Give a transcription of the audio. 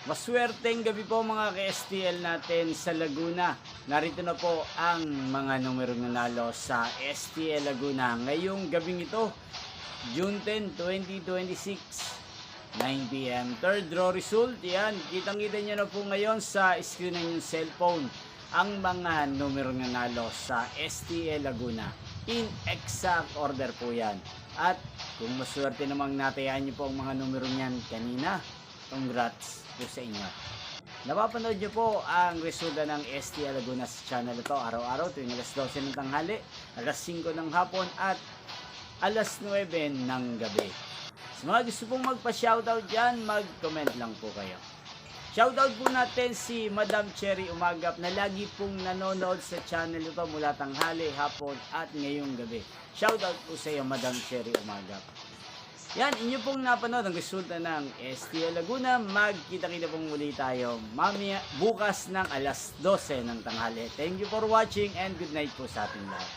Maswerteng gabi po mga ka-STL natin sa Laguna. Narito na po ang mga numerong nanalo sa STL Laguna. Ngayong gabing ito, June 10, 2026, 9 p.m. Third draw result, yan. Kitang-kita nyo na po ngayon sa screen ng inyong cellphone ang mga numerong nanalo sa STL Laguna. In exact order po yan. At kung maswerte namang natayaan nyo po ang mga numerong yan kanina, congrats po sa inyo. Napapanood nyo po ang resulta ng STL Laguna sa channel ito araw-araw tuwing alas 12 ng tanghali, alas 5 ng hapon at alas 9 ng gabi. Sa mga gusto pong magpa-shoutout dyan, mag-comment lang po kayo. Shoutout po natin si Madam Cherry Umagap na lagi pong nanonood sa channel ito mula tanghali, hapon at ngayong gabi. Shoutout po sa iyo Madam Cherry Umagap. Yan, inyo pong napanood ang resulta ng STL Laguna. Magkita-kita pong muli tayo mamaya bukas ng alas 12 ng tanghali. Thank you for watching and good night po sa ating lahat.